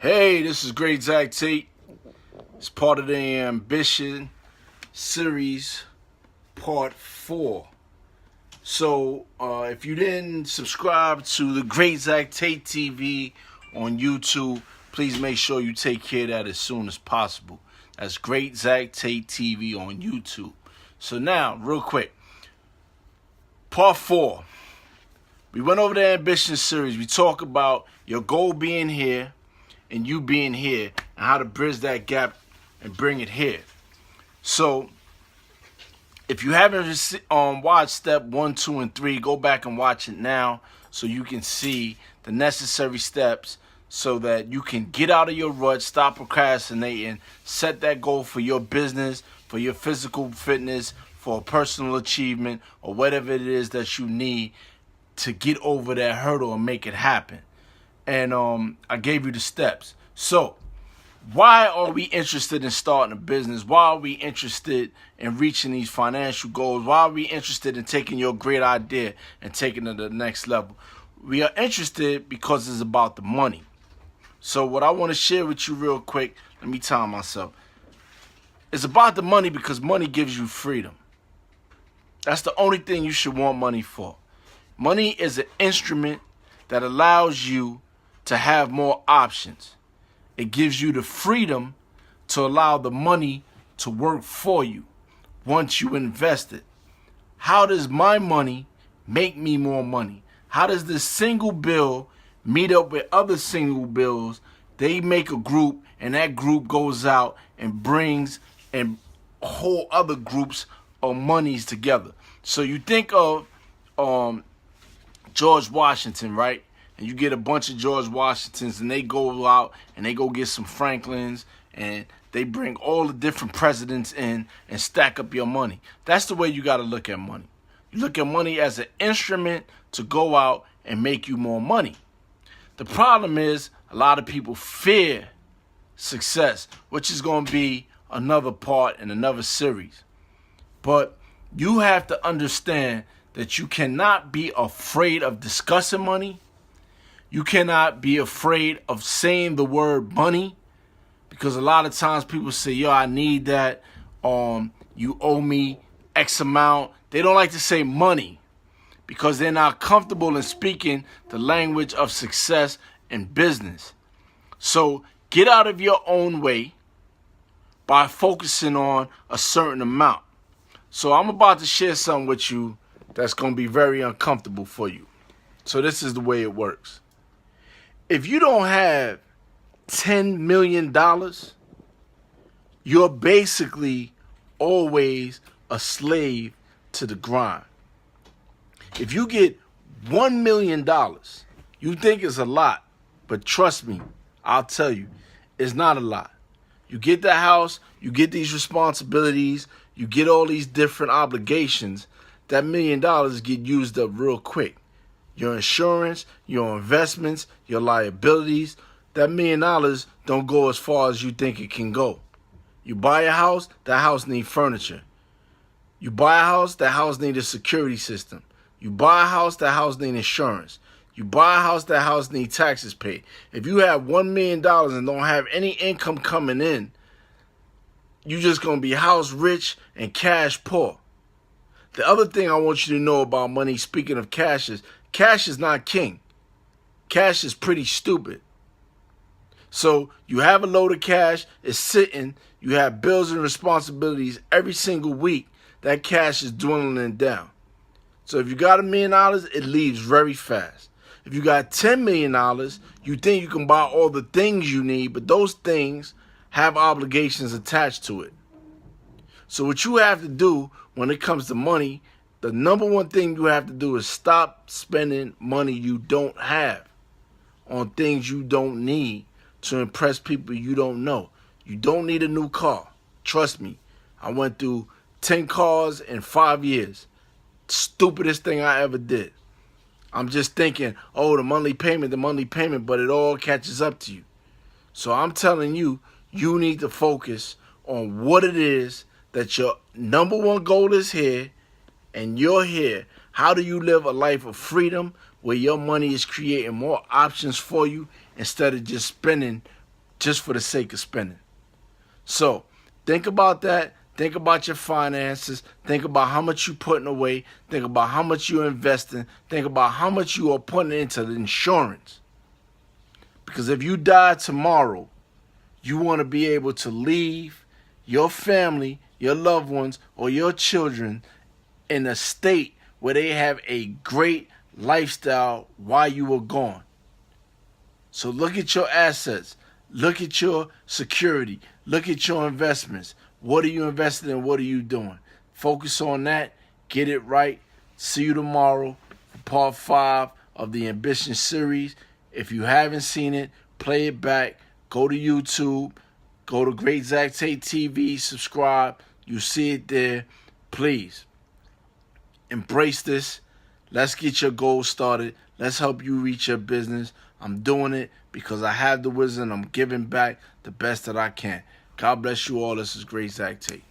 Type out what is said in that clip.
Hey, this is Great Tate. It's part of the Ambition series, part 4. So, if you didn't subscribe to the Great Tate TV on YouTube, please make sure you take care of that as soon as possible. That's Great Tate TV on YouTube. So now, real quick, part 4. We went over the Ambition series. We talk about your goal being here and you being here and how to bridge that gap and bring it here. So if you haven't watched step 1, 2, and 3, go back and watch it now so you can see the necessary steps so that you can get out of your rut, stop procrastinating, set that goal for your business, for your physical fitness, for personal achievement, or whatever it is that you need to get over that hurdle and make it happen. And I gave you the steps. So why are we interested in starting a business? Why are we interested in reaching these financial goals? Why are we interested in taking your great idea and taking it to the next level? We are interested because it's about the money. So what I want to share with you real quick, let me time myself. It's about the money because money gives you freedom. That's the only thing you should want money for. Money is an instrument that allows you to have more options. It gives you the freedom to allow the money to work for you once you invest it. How does my money make me more money? How does this single bill meet up with other single bills? They make a group, and that group goes out and brings and whole other groups of monies together. So you think of George Washington, right? And you get a bunch of George Washingtons and they go out and they go get some Franklins and they bring all the different presidents in and stack up your money. That's the way you got to look at money. You look at money as an instrument to go out and make you more money. The problem is a lot of people fear success, which is going to be another part in another series. But you have to understand that you cannot be afraid of discussing money. You cannot be afraid of saying the word money, because a lot of times people say, yo, I need that. You owe me X amount. They don't like to say money because they're not comfortable in speaking the language of success in business. So get out of your own way by focusing on a certain amount. So I'm about to share something with you that's going to be very uncomfortable for you. So this is the way it works. If you don't have $10 million, you're basically always a slave to the grind. If you get $1 million, you think it's a lot, but trust me, I'll tell you, it's not a lot. You get the house, you get these responsibilities, you get all these different obligations, that $1 million get used up real quick. Your insurance, your investments, your liabilities, that $1 million don't go as far as you think it can go. You buy a house, that house needs furniture. You buy a house, that house needs a security system. You buy a house, that house needs insurance. You buy a house, that house needs taxes paid. If you have $1 million and don't have any income coming in, you're just going to be house rich and cash poor. The other thing I want you to know about money, speaking of cash is not king. Cash is pretty stupid. So you have a load of cash, it's sitting, you have bills and responsibilities every single week. That cash is dwindling down. So if you got $1 million, it leaves very fast. If you got $10 million, you think you can buy all the things you need, but those things have obligations attached to it. So what you have to do when it comes to money, the number one thing you have to do is stop spending money you don't have on things you don't need to impress people you don't know. You don't need a new car. Trust me. I went through 10 cars in 5 years. Stupidest thing I ever did. I'm just thinking, oh, the monthly payment, but it all catches up to you. So I'm telling you, you need to focus on what it is that your number one goal is here, and you're here. How do you live a life of freedom where your money is creating more options for you instead of just spending just for the sake of spending. So think about that. Think about your finances. Think about how much you're putting away. Think about how much you're investing. Think about how much you are putting into the insurance. Because if you die tomorrow, you want to be able to leave your family, your loved ones, or your children in a state where they have a great lifestyle while you were gone. So look at your assets. Look at your security. Look at your investments. What are you investing in? What are you doing? Focus on that. Get it right. See you tomorrow for part 5 of the Ambition series. If you haven't seen it, play it back. Go to YouTube. Go to Great Zach Tate TV. Subscribe. You see it there. Please embrace this. Let's get your goals started. Let's help you reach your business. I'm doing it because I have the wisdom. I'm giving back the best that I can. God bless you all. This is Great Zach Tate.